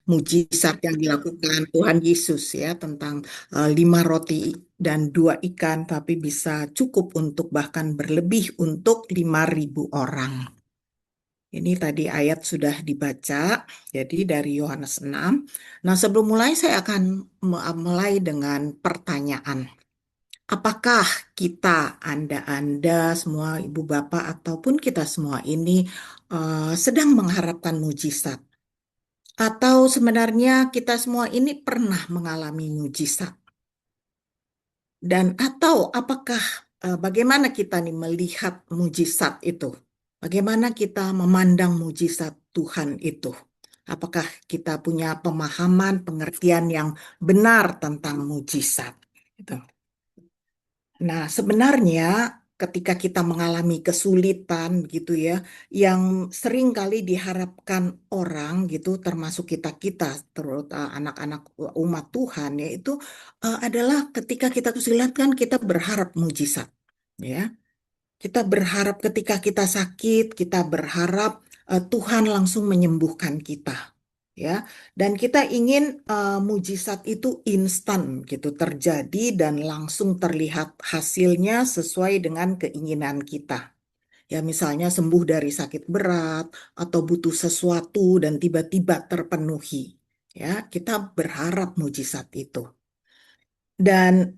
mujizat yang dilakukan Tuhan Yesus ya tentang 5 roti dan 2 ikan, tapi bisa cukup untuk bahkan berlebih untuk 5.000 orang. Ini tadi ayat sudah dibaca, jadi dari Yohanes 6. Nah, sebelum mulai saya akan mulai dengan pertanyaan. Apakah kita, Anda semua, Ibu Bapak, ataupun kita semua ini sedang mengharapkan mujizat? Atau sebenarnya kita semua ini pernah mengalami mujizat? Dan atau apakah bagaimana kita nih melihat mujizat itu? Bagaimana kita memandang mujizat Tuhan itu? Apakah kita punya pemahaman, pengertian yang benar tentang mujizat? Gitu. Nah, sebenarnya ketika kita mengalami kesulitan gitu ya, yang sering kali diharapkan orang gitu, termasuk kita-kita, terus anak-anak umat Tuhan, yaitu adalah ketika kita kesulitan kita berharap mujizat, ya. Kita berharap ketika kita sakit, kita berharap Tuhan langsung menyembuhkan kita. Ya, dan kita ingin mujizat itu instan gitu terjadi dan langsung terlihat hasilnya sesuai dengan keinginan kita. Ya, misalnya sembuh dari sakit berat atau butuh sesuatu dan tiba-tiba terpenuhi. Ya, kita berharap mujizat itu. Dan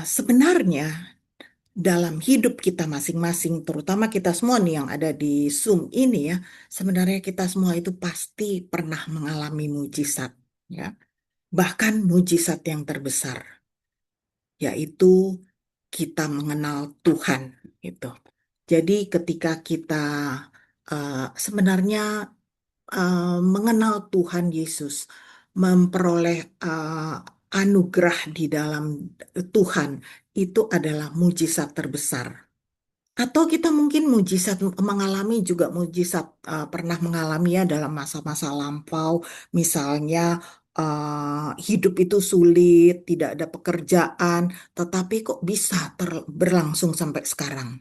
sebenarnya dalam hidup kita masing-masing, terutama kita semua nih yang ada di Zoom ini ya, sebenarnya kita semua itu pasti pernah mengalami mujizat, ya. Bahkan mujizat yang terbesar, yaitu kita mengenal Tuhan, gitu. Jadi ketika kita sebenarnya mengenal Tuhan Yesus, memperoleh anugerah di dalam Tuhan, itu adalah mujizat terbesar. Atau kita mungkin mujizat mengalami juga mujizat pernah mengalami ya dalam masa-masa lampau, misalnya hidup itu sulit, tidak ada pekerjaan, tetapi kok bisa berlangsung sampai sekarang.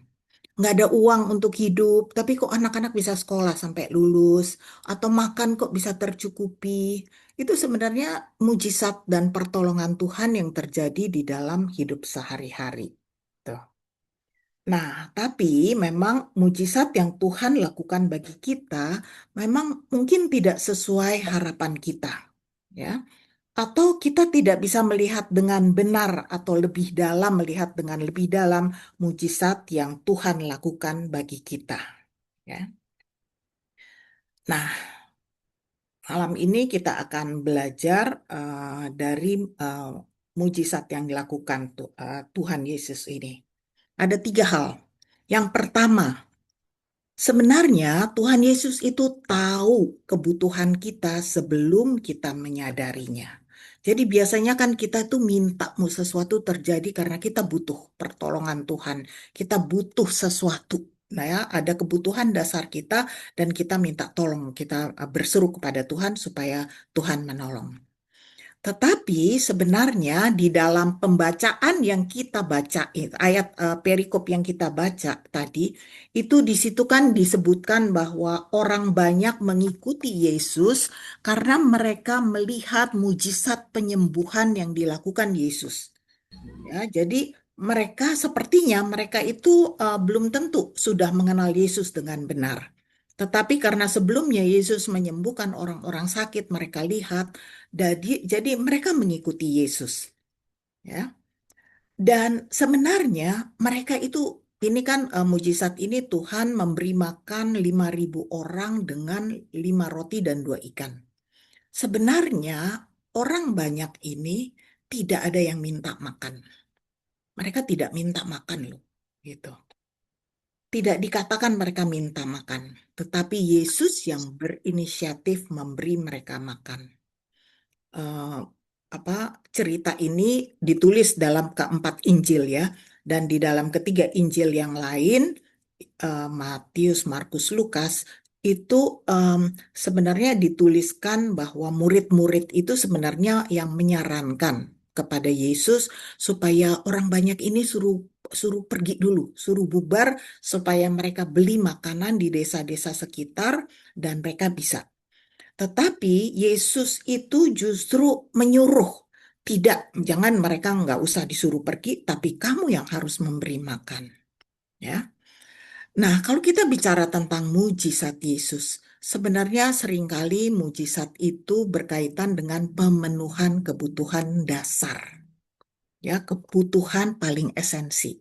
Nggak ada uang untuk hidup, tapi kok anak-anak bisa sekolah sampai lulus, atau makan kok bisa tercukupi. Itu sebenarnya mujizat dan pertolongan Tuhan yang terjadi di dalam hidup sehari-hari. Tuh. Nah, tapi memang mujizat yang Tuhan lakukan bagi kita memang mungkin tidak sesuai harapan kita, ya. Atau kita tidak bisa melihat dengan benar atau lebih dalam, melihat dengan lebih dalam mujizat yang Tuhan lakukan bagi kita, ya. Nah, malam ini kita akan belajar dari eh, mujizat yang dilakukan Tuhan Yesus ini. Ada 3 hal. Yang pertama, sebenarnya Tuhan Yesus itu tahu kebutuhan kita sebelum kita menyadarinya. Jadi biasanya kan kita tuh minta mau sesuatu terjadi karena kita butuh pertolongan Tuhan. Kita butuh sesuatu. Nah ya, ada kebutuhan dasar kita dan kita minta tolong. Kita berseru kepada Tuhan supaya Tuhan menolong. Tetapi sebenarnya di dalam pembacaan yang kita baca, ayat perikop yang kita baca tadi, itu di situ kan disebutkan bahwa orang banyak mengikuti Yesus karena mereka melihat mujizat penyembuhan yang dilakukan Yesus. Ya, jadi mereka itu belum tentu sudah mengenal Yesus dengan benar. Tetapi karena sebelumnya Yesus menyembuhkan orang-orang sakit, mereka lihat, jadi mereka mengikuti Yesus. Ya, dan sebenarnya mereka itu ini kan mujizat ini Tuhan memberi makan 5.000 orang dengan 5 roti dan 2 ikan. Sebenarnya orang banyak ini tidak ada yang minta makan. Mereka tidak minta makan loh, gitu. Tidak dikatakan mereka minta makan, tetapi Yesus yang berinisiatif memberi mereka makan. Eh, apa cerita ini ditulis dalam keempat Injil ya, dan di dalam ketiga Injil yang lain, Matius, Markus, Lukas, itu sebenarnya dituliskan bahwa murid-murid itu sebenarnya yang menyarankan kepada Yesus supaya orang banyak ini suruh suruh pergi dulu, suruh bubar supaya mereka beli makanan di desa-desa sekitar dan mereka bisa. Tetapi Yesus itu justru menyuruh, tidak, jangan mereka nggak usah disuruh pergi, tapi kamu yang harus memberi makan. Ya. Nah, kalau kita bicara tentang mujizat Yesus, sebenarnya seringkali mujizat itu berkaitan dengan pemenuhan kebutuhan dasar, ya, kebutuhan paling esensi.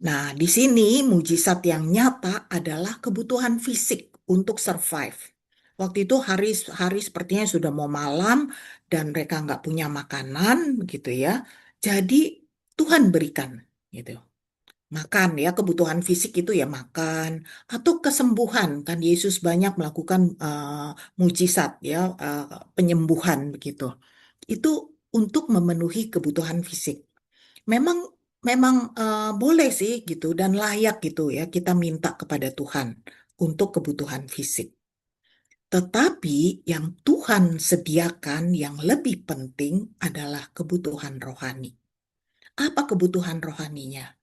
Nah, di sini mujizat yang nyata adalah kebutuhan fisik untuk survive. Waktu itu hari hari sepertinya sudah mau malam dan mereka nggak punya makanan, gitu ya. Jadi Tuhan berikan, gitu. Makan ya, kebutuhan fisik itu ya makan atau kesembuhan, kan Yesus banyak melakukan mujizat ya, penyembuhan begitu. Itu untuk memenuhi kebutuhan fisik. Memang memang boleh sih gitu dan layak gitu ya kita minta kepada Tuhan untuk kebutuhan fisik. Tetapi yang Tuhan sediakan yang lebih penting adalah kebutuhan rohani. Apa kebutuhan rohaninya?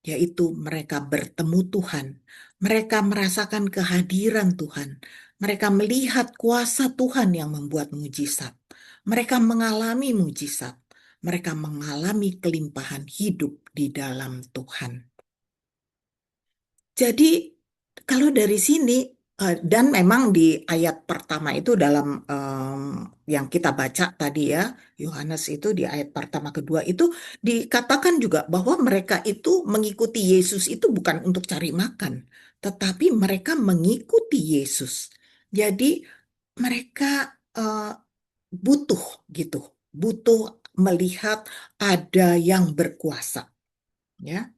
Yaitu mereka bertemu Tuhan, mereka merasakan kehadiran Tuhan, mereka melihat kuasa Tuhan yang membuat mujizat, mereka mengalami mujizat, mereka mengalami kelimpahan hidup di dalam Tuhan. Jadi kalau dari sini dan memang di ayat pertama itu dalam yang kita baca tadi ya, Yohanes itu di ayat pertama kedua itu dikatakan juga bahwa mereka itu mengikuti Yesus itu bukan untuk cari makan, tetapi mereka mengikuti Yesus. Jadi mereka eh, butuh gitu, butuh melihat ada yang berkuasa, ya.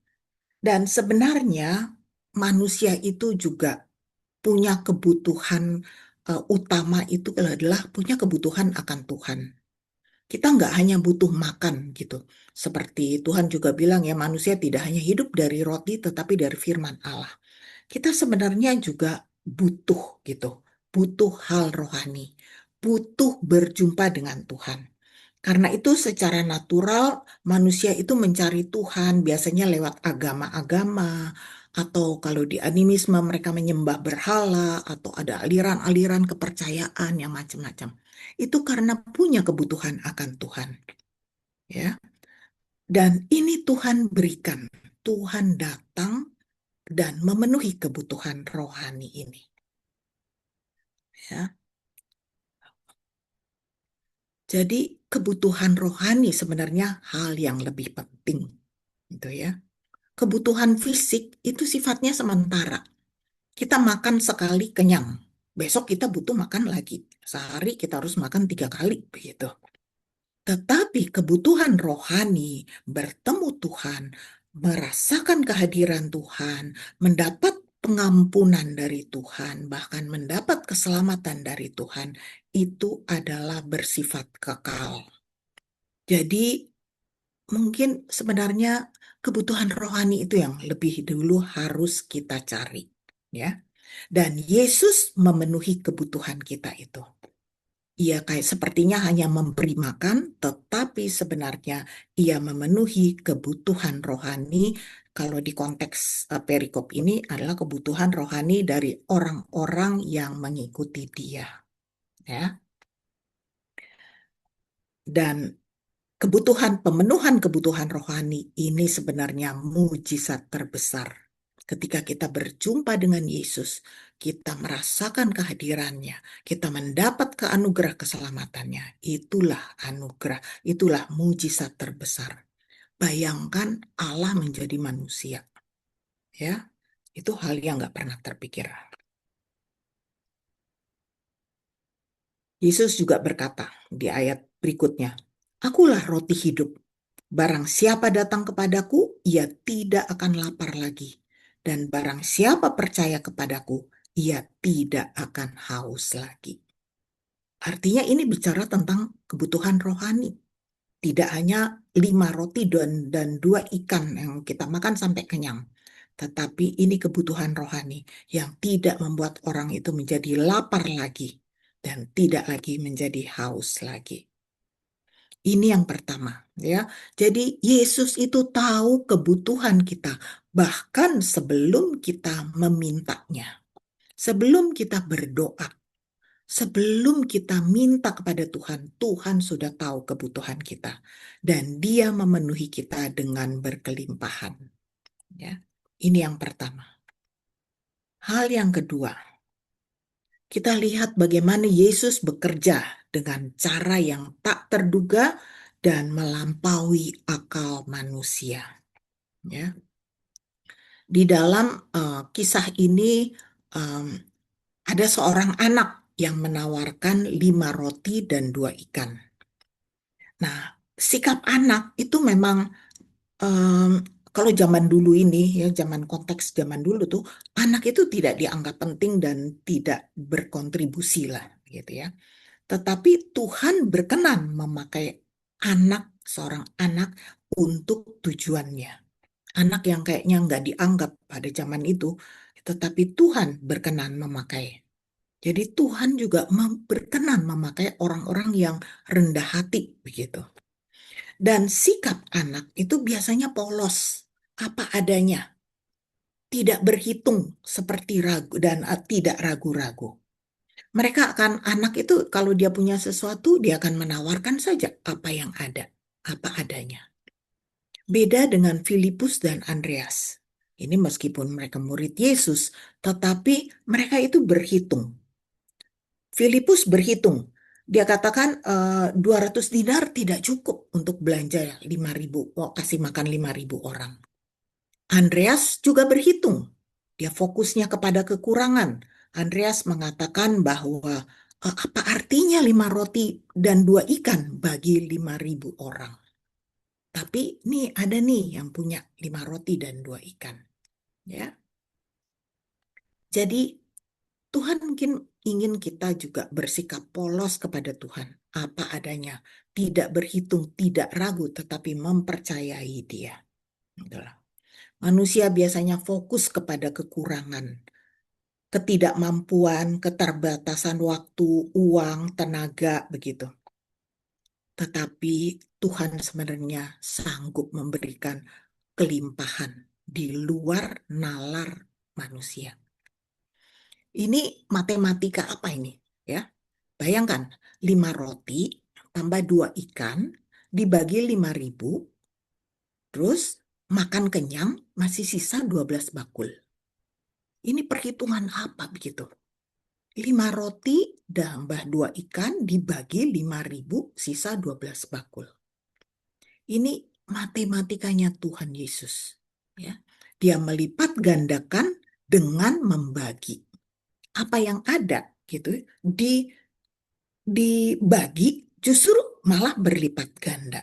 Dan sebenarnya manusia itu juga punya kebutuhan utama itu adalah punya kebutuhan akan Tuhan. Kita nggak hanya butuh makan gitu. Seperti Tuhan juga bilang ya manusia tidak hanya hidup dari roti tetapi dari firman Allah. Kita sebenarnya juga butuh gitu. Butuh hal rohani. Butuh berjumpa dengan Tuhan. Karena itu secara natural manusia itu mencari Tuhan biasanya lewat agama-agama atau kalau di animisme mereka menyembah berhala atau ada aliran-aliran kepercayaan yang macam-macam. Itu karena punya kebutuhan akan Tuhan, ya. Dan ini Tuhan berikan. Tuhan datang dan memenuhi kebutuhan rohani ini, ya. Jadi kebutuhan rohani sebenarnya hal yang lebih penting, gitu ya. Kebutuhan fisik itu sifatnya sementara. Kita makan sekali kenyang. Besok kita butuh makan lagi. Sehari kita harus makan 3 kali, begitu. Tetapi kebutuhan rohani, bertemu Tuhan, merasakan kehadiran Tuhan, mendapat pengampunan dari Tuhan, bahkan mendapat keselamatan dari Tuhan, itu adalah bersifat kekal. Jadi mungkin sebenarnya kebutuhan rohani itu yang lebih dulu harus kita cari, ya. Dan Yesus memenuhi kebutuhan kita itu. Ia kayak sepertinya hanya memberi makan, tetapi sebenarnya ia memenuhi kebutuhan rohani. Kalau di konteks perikop ini adalah kebutuhan rohani dari orang-orang yang mengikuti dia, ya. Dan pemenuhan kebutuhan rohani ini sebenarnya mujizat terbesar. Ketika kita berjumpa dengan Yesus, kita merasakan kehadirannya, kita mendapat keanugerah keselamatannya. Itulah anugerah, itulah mujizat terbesar. Bayangkan Allah menjadi manusia, ya. Itu hal yang nggak pernah terpikir. Yesus juga berkata di ayat berikutnya, Akulah roti hidup. Barang siapa datang kepadaku, ia tidak akan lapar lagi. Dan barang siapa percaya kepadaku, ia tidak akan haus lagi. Artinya ini bicara tentang kebutuhan rohani. Tidak hanya 5 roti dan 2 ikan yang kita makan sampai kenyang. Tetapi ini kebutuhan rohani yang tidak membuat orang itu menjadi lapar lagi. Dan tidak lagi menjadi haus lagi. Ini yang pertama, ya. Jadi Yesus itu tahu kebutuhan kita bahkan sebelum kita memintanya, sebelum kita berdoa. Sebelum kita minta kepada Tuhan, Tuhan sudah tahu kebutuhan kita dan Dia memenuhi kita dengan berkelimpahan. Ya, ini yang pertama. Hal yang kedua, kita lihat bagaimana Yesus bekerja dengan cara yang tak terduga dan melampaui akal manusia. Ya, di dalam kisah ini em, ada seorang anak yang menawarkan 5 roti dan 2 ikan. Nah, sikap anak itu memang em, kalau zaman dulu ini ya, konteks zaman dulu tuh anak itu tidak dianggap penting dan tidak berkontribusi lah gitu ya. Tetapi Tuhan berkenan memakai seorang anak untuk tujuannya. Anak yang kayaknya nggak dianggap pada zaman itu, tetapi Tuhan berkenan memakai. Jadi Tuhan juga berkenan memakai orang-orang yang rendah hati begitu. Dan sikap anak itu biasanya polos, apa adanya, tidak berhitung seperti ragu dan tidak ragu-ragu. Anak itu kalau dia punya sesuatu, dia akan menawarkan saja apa yang ada, apa adanya. Beda dengan Filipus dan Andreas. Ini meskipun mereka murid Yesus, tetapi mereka itu berhitung. Filipus berhitung. Dia katakan 200 dinar tidak cukup untuk belanja 5.000, kasih makan 5.000 orang. Andreas juga berhitung. Dia fokusnya kepada kekurangan. Andreas mengatakan bahwa apa artinya 5 roti dan 2 ikan bagi 5.000 orang. Tapi nih ada nih yang punya 5 roti dan 2 ikan. Ya, jadi Tuhan mungkin ingin kita juga bersikap polos kepada Tuhan, apa adanya, tidak berhitung, tidak ragu, tetapi mempercayai Dia. Itulah. Manusia biasanya fokus kepada kekurangan, ketidakmampuan, keterbatasan waktu, uang, tenaga, begitu. Tetapi Tuhan sebenarnya sanggup memberikan kelimpahan di luar nalar manusia. Ini matematika apa ini? Ya, bayangkan 5 roti tambah 2 ikan dibagi 5.000, terus makan kenyang masih sisa 12 bakul. Ini perhitungan apa begitu? 5 roti tambah 2 ikan dibagi 5.000 sisa 12 bakul. Ini matematikanya Tuhan Yesus. Ya. Dia melipat gandakan dengan membagi. Apa yang ada gitu dibagi justru malah berlipat ganda.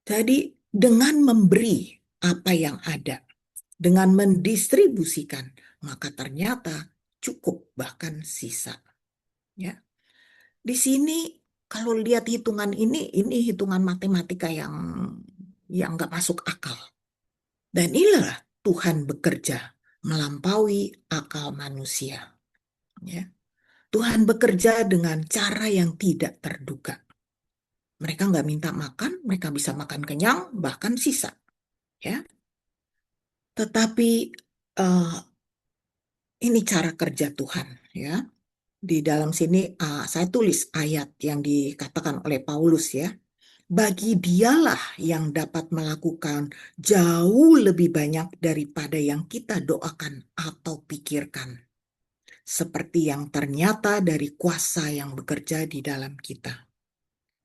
Jadi dengan memberi apa yang ada, dengan mendistribusikan, maka ternyata cukup bahkan sisa. Ya, di sini kalau lihat hitungan ini hitungan matematika yang nggak masuk akal. Dan inilah Tuhan bekerja melampaui akal manusia. Ya. Tuhan bekerja dengan cara yang tidak terduga. Mereka nggak minta makan, mereka bisa makan kenyang, bahkan sisa. Ya, tetapi eh, ini cara kerja Tuhan. Ya, di dalam sini saya tulis ayat yang dikatakan oleh Paulus ya. Bagi dialah yang dapat melakukan jauh lebih banyak daripada yang kita doakan atau pikirkan. Seperti yang ternyata dari kuasa yang bekerja di dalam kita.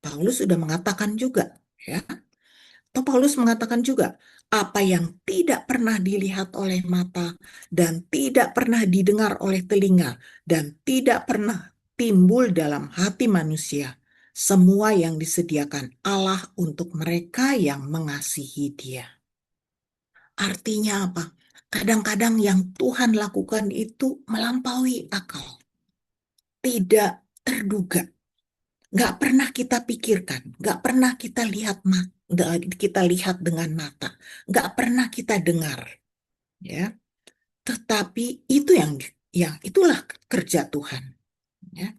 Paulus sudah mengatakan juga, ya. Atau Paulus mengatakan juga, apa yang tidak pernah dilihat oleh mata dan tidak pernah didengar oleh telinga dan tidak pernah timbul dalam hati manusia, semua yang disediakan Allah untuk mereka yang mengasihi Dia. Artinya apa? Kadang-kadang yang Tuhan lakukan itu melampaui akal, tidak terduga. Nggak pernah kita pikirkan, nggak pernah kita lihat kita lihat dengan mata, nggak pernah kita dengar, ya. Tetapi itu yang itulah kerja Tuhan, ya.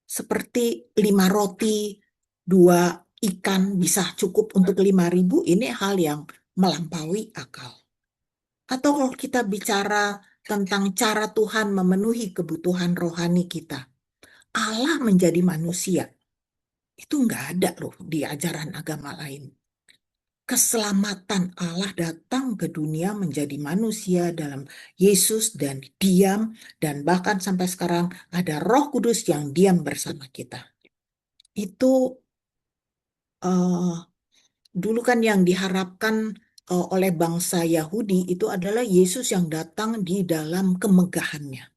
Seperti 5 roti, 2 ikan bisa cukup untuk 5.000, ini hal yang melampaui akal. Atau kalau kita bicara tentang cara Tuhan memenuhi kebutuhan rohani kita. Allah menjadi manusia. Itu nggak ada loh di ajaran agama lain. Keselamatan Allah datang ke dunia menjadi manusia dalam Yesus dan diam, dan bahkan sampai sekarang ada Roh Kudus yang diam bersama kita. Itu eh, dulu kan yang diharapkan oleh bangsa Yahudi itu adalah Yesus yang datang di dalam kemegahannya.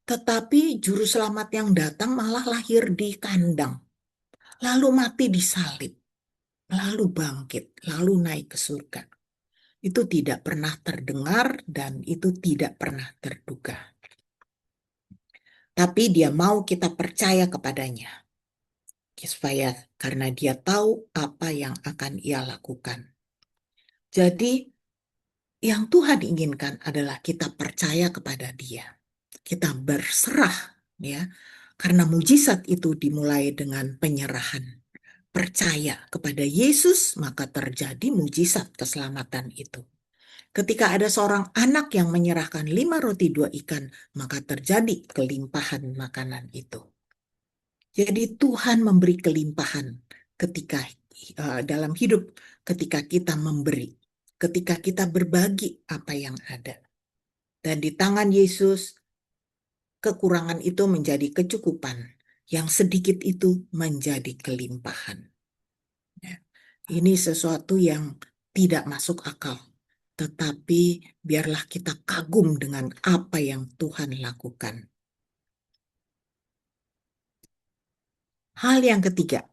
Tetapi juru selamat yang datang malah lahir di kandang, lalu mati di salib, lalu bangkit, lalu naik ke surga. Itu tidak pernah terdengar dan itu tidak pernah terduga. Tapi dia mau kita percaya kepadanya. Supaya karena dia tahu apa yang akan ia lakukan. Jadi yang Tuhan inginkan adalah kita percaya kepada dia. Kita berserah, ya. Karena mujizat itu dimulai dengan penyerahan. Percaya kepada Yesus, maka terjadi mujizat keselamatan itu. Ketika ada seorang anak yang menyerahkan 5 roti 2 ikan, maka terjadi kelimpahan makanan itu. Jadi Tuhan memberi kelimpahan ketika dalam hidup, ketika kita memberi, ketika kita berbagi apa yang ada. Dan di tangan Yesus, kekurangan itu menjadi kecukupan. Yang sedikit itu menjadi kelimpahan. Ya. Ini sesuatu yang tidak masuk akal. Tetapi biarlah kita kagum dengan apa yang Tuhan lakukan. Hal yang ketiga,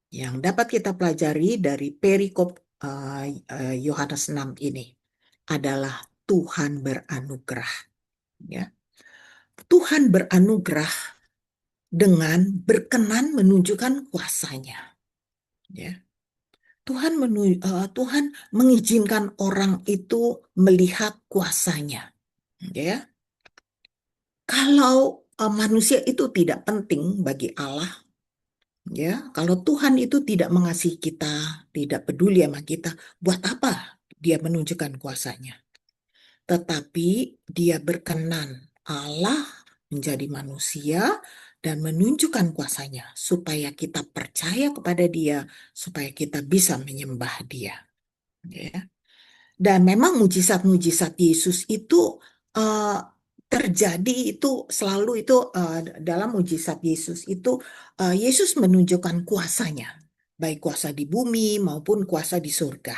yang dapat kita pelajari dari perikop Yohanes 6 ini adalah Tuhan beranugerah. Ya. Tuhan beranugerah dengan berkenan menunjukkan kuasanya. Ya. Tuhan mengizinkan orang itu melihat kuasanya. Ya. Kalau manusia itu tidak penting bagi Allah, ya, kalau Tuhan itu tidak mengasihi kita, tidak peduli sama kita, buat apa dia menunjukkan kuasanya? Tetapi dia berkenan Allah menjadi manusia dan menunjukkan kuasanya supaya kita percaya kepada dia, supaya kita bisa menyembah dia. Ya. Dan memang mujizat-mujizat Yesus itu eh, terjadi itu selalu itu dalam mujizat Yesus itu Yesus menunjukkan kuasanya, baik kuasa di bumi maupun kuasa di surga.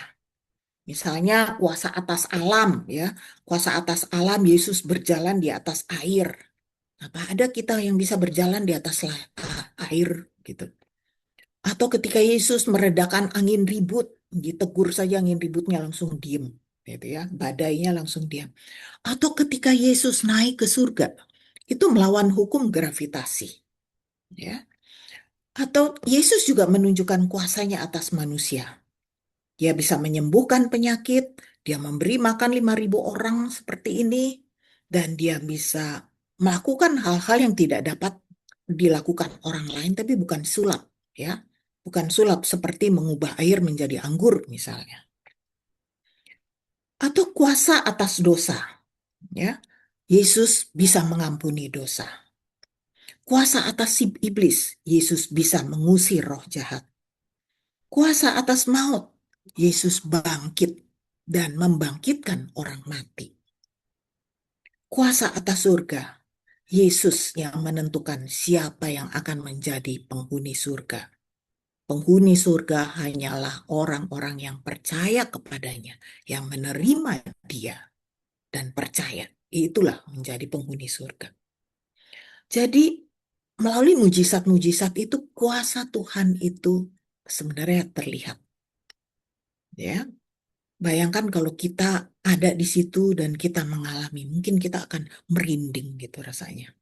Misalnya kuasa atas alam, ya, kuasa atas alam Yesus berjalan di atas air. Apa ada kita yang bisa berjalan di atas air gitu? Atau ketika Yesus meredakan angin ribut, ditegur saja angin ributnya langsung diem, gitu ya, badainya langsung diam. Atau ketika Yesus naik ke surga, itu melawan hukum gravitasi, ya. Atau Yesus juga menunjukkan kuasanya atas manusia. Dia bisa menyembuhkan penyakit, dia memberi makan 5.000 orang seperti ini, dan dia bisa melakukan hal-hal yang tidak dapat dilakukan orang lain, tapi bukan sulap, ya. Bukan sulap seperti mengubah air menjadi anggur misalnya. Atau kuasa atas dosa, ya. Yesus bisa mengampuni dosa. Kuasa atas si iblis, Yesus bisa mengusir roh jahat. Kuasa atas maut, Yesus bangkit dan membangkitkan orang mati. Kuasa atas surga, Yesus yang menentukan siapa yang akan menjadi penghuni surga. Penghuni surga hanyalah orang-orang yang percaya kepadanya, yang menerima dia dan percaya. Itulah menjadi penghuni surga. Jadi melalui mujizat-mujizat itu kuasa Tuhan itu sebenarnya terlihat. Ya, bayangkan kalau kita ada di situ dan kita mengalami, mungkin kita akan merinding gitu rasanya.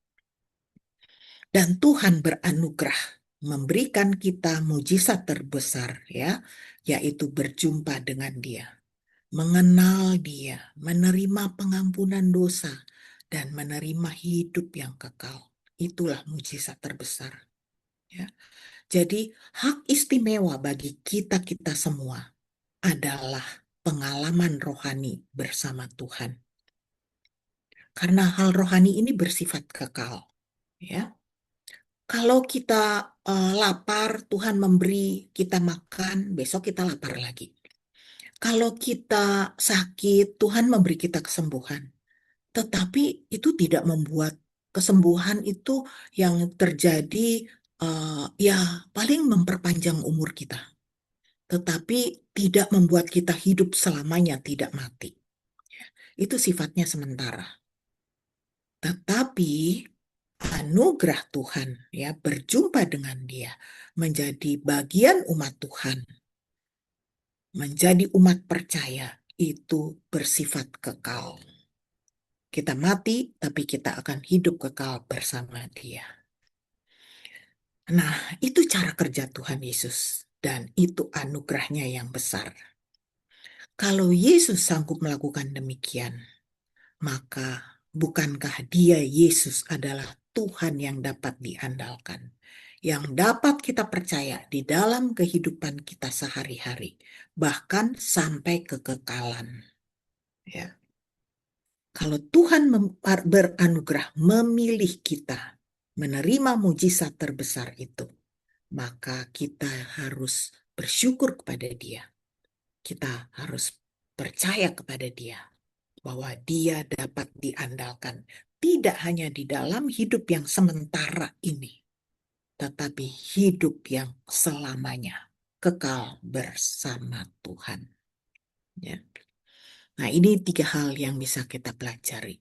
Dan Tuhan beranugerah memberikan kita mujizat terbesar, ya, yaitu berjumpa dengan Dia, mengenal Dia, menerima pengampunan dosa, dan menerima hidup yang kekal. Itulah mujizat terbesar. Ya. Jadi hak istimewa bagi kita-kita semua adalah pengalaman rohani bersama Tuhan. Karena hal rohani ini bersifat kekal, ya. Kalau kita lapar, Tuhan memberi kita makan, besok kita lapar lagi. Kalau kita sakit, Tuhan memberi kita kesembuhan. Tetapi itu tidak membuat kesembuhan itu yang terjadi ya paling memperpanjang umur kita. Tetapi tidak membuat kita hidup selamanya tidak mati. Itu sifatnya sementara. Tetapi anugerah Tuhan ya berjumpa dengan Dia, menjadi bagian umat Tuhan, menjadi umat percaya itu bersifat kekal. Kita mati, tapi kita akan hidup kekal bersama Dia. Nah, itu cara kerja Tuhan Yesus. Dan itu anugerahnya yang besar. Kalau Yesus sanggup melakukan demikian, maka bukankah Dia, Yesus, adalah Tuhan yang dapat diandalkan, yang dapat kita percaya di dalam kehidupan kita sehari-hari, bahkan sampai kekekalan. Ya. Kalau Tuhan beranugerah memilih kita menerima mujizat terbesar itu, maka kita harus bersyukur kepada Dia. Kita harus percaya kepada Dia bahwa Dia dapat diandalkan tidak hanya di dalam hidup yang sementara ini, tetapi hidup yang selamanya kekal bersama Tuhan. Ya. Nah, ini 3 hal yang bisa kita pelajari.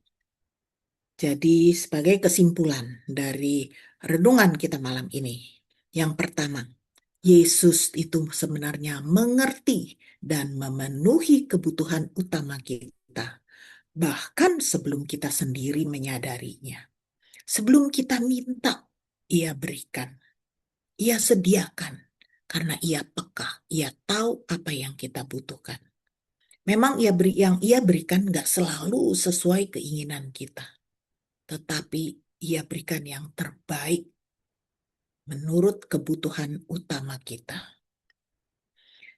Jadi, sebagai kesimpulan dari renungan kita malam ini, yang pertama, Yesus itu sebenarnya mengerti dan memenuhi kebutuhan utama kita, bahkan sebelum kita sendiri menyadarinya. Sebelum kita minta, Ia berikan, Ia sediakan, karena Ia peka, Ia tahu apa yang kita butuhkan. Memang yang Ia berikan nggak selalu sesuai keinginan kita, tetapi Ia berikan yang terbaik menurut kebutuhan utama kita.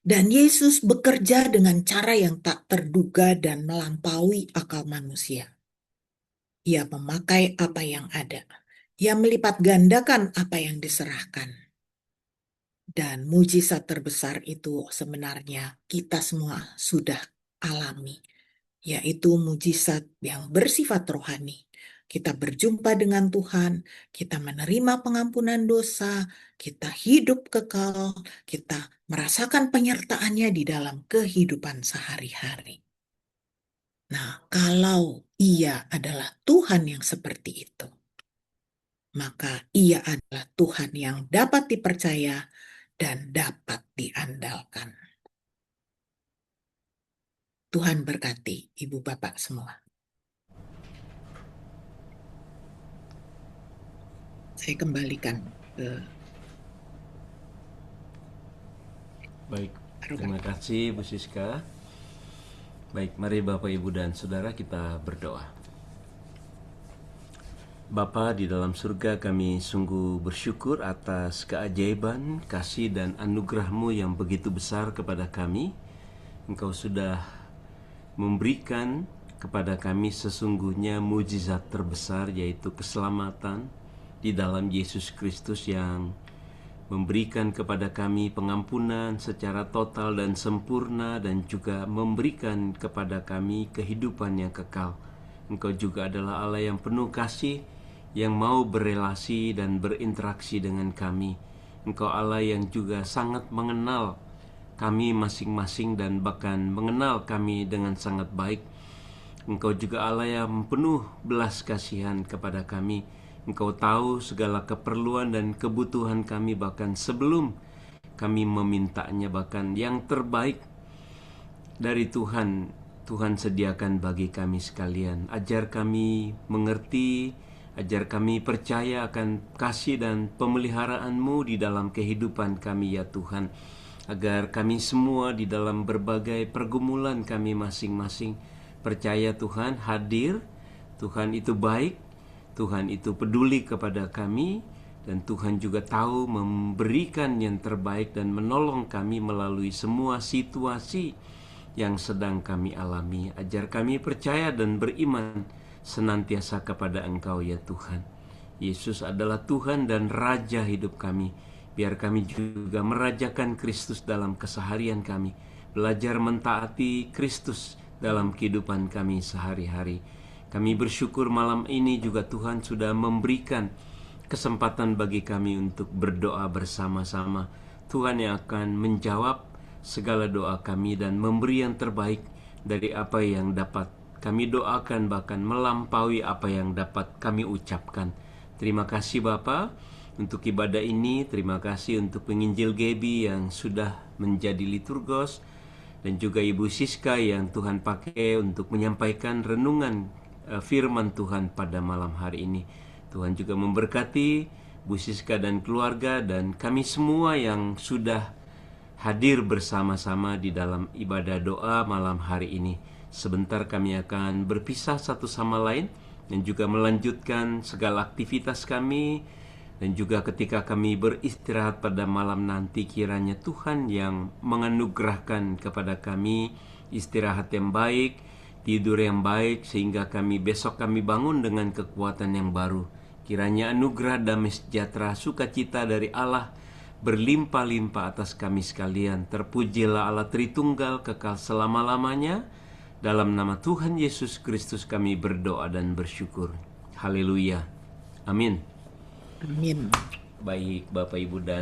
Dan Yesus bekerja dengan cara yang tak terduga dan melampaui akal manusia. Ia memakai apa yang ada. Ia melipat gandakan apa yang diserahkan. Dan mujizat terbesar itu sebenarnya kita semua sudah alami, yaitu mujizat yang bersifat rohani. Kita berjumpa dengan Tuhan, kita menerima pengampunan dosa, kita hidup kekal, kita merasakan penyertaannya di dalam kehidupan sehari-hari. Nah, kalau Ia adalah Tuhan yang seperti itu, maka Ia adalah Tuhan yang dapat dipercaya dan dapat diandalkan. Tuhan berkati Ibu Bapak semua. Saya kembalikan ke Baik, terima kasih Bu Siska. Baik, mari Bapak, Ibu, dan Saudara kita berdoa. Bapa di dalam surga, kami sungguh bersyukur atas keajaiban, kasih, dan anugerah-Mu yang begitu besar kepada kami. Engkau sudah memberikan kepada kami sesungguhnya mujizat terbesar, yaitu keselamatan di dalam Yesus Kristus yang memberikan kepada kami pengampunan secara total dan sempurna, dan juga memberikan kepada kami kehidupan yang kekal. Engkau juga adalah Allah yang penuh kasih, yang mau berelasi dan berinteraksi dengan kami. Engkau Allah yang juga sangat mengenal kami masing-masing dan bahkan mengenal kami dengan sangat baik. Engkau juga Allah yang penuh belas kasihan kepada kami. Engkau tahu segala keperluan dan kebutuhan kami bahkan sebelum kami memintanya, bahkan yang terbaik dari Tuhan, Tuhan sediakan bagi kami sekalian. Ajar kami mengerti, ajar kami percaya akan kasih dan pemeliharaan-Mu di dalam kehidupan kami ya Tuhan. Agar kami semua di dalam berbagai pergumulan kami masing-masing percaya Tuhan hadir, Tuhan itu baik, Tuhan itu peduli kepada kami, dan Tuhan juga tahu memberikan yang terbaik dan menolong kami melalui semua situasi yang sedang kami alami. Ajar kami percaya dan beriman senantiasa kepada Engkau ya Tuhan. Yesus adalah Tuhan dan Raja hidup kami. Biar kami juga merajakan Kristus dalam keseharian kami, belajar mentaati Kristus dalam kehidupan kami sehari-hari. Kami bersyukur malam ini juga Tuhan sudah memberikan kesempatan bagi kami untuk berdoa bersama-sama. Tuhan yang akan menjawab segala doa kami dan memberi yang terbaik dari apa yang dapat kami doakan, bahkan melampaui apa yang dapat kami ucapkan. Terima kasih Bapa untuk ibadah ini. Terima kasih untuk penginjil Gaby yang sudah menjadi liturgos, dan juga Ibu Siska yang Tuhan pakai untuk menyampaikan renungan firman Tuhan pada malam hari ini. Tuhan juga memberkati Bu Siska dan keluarga dan kami semua yang sudah hadir bersama-sama di dalam ibadah doa malam hari ini. Sebentar kami akan berpisah satu sama lain dan juga melanjutkan segala aktivitas kami. Dan juga ketika kami beristirahat pada malam nanti, kiranya Tuhan yang menganugerahkan kepada kami istirahat yang baik, tidur yang baik, sehingga kami besok kami bangun dengan kekuatan yang baru. Kiranya anugerah damai sejahtera sukacita dari Allah berlimpah-limpah atas kami sekalian. Terpujilah Allah Tritunggal kekal selama-lamanya. Dalam nama Tuhan Yesus Kristus kami berdoa dan bersyukur. Haleluya. Amin. Amin. Baik Bapak Ibu dan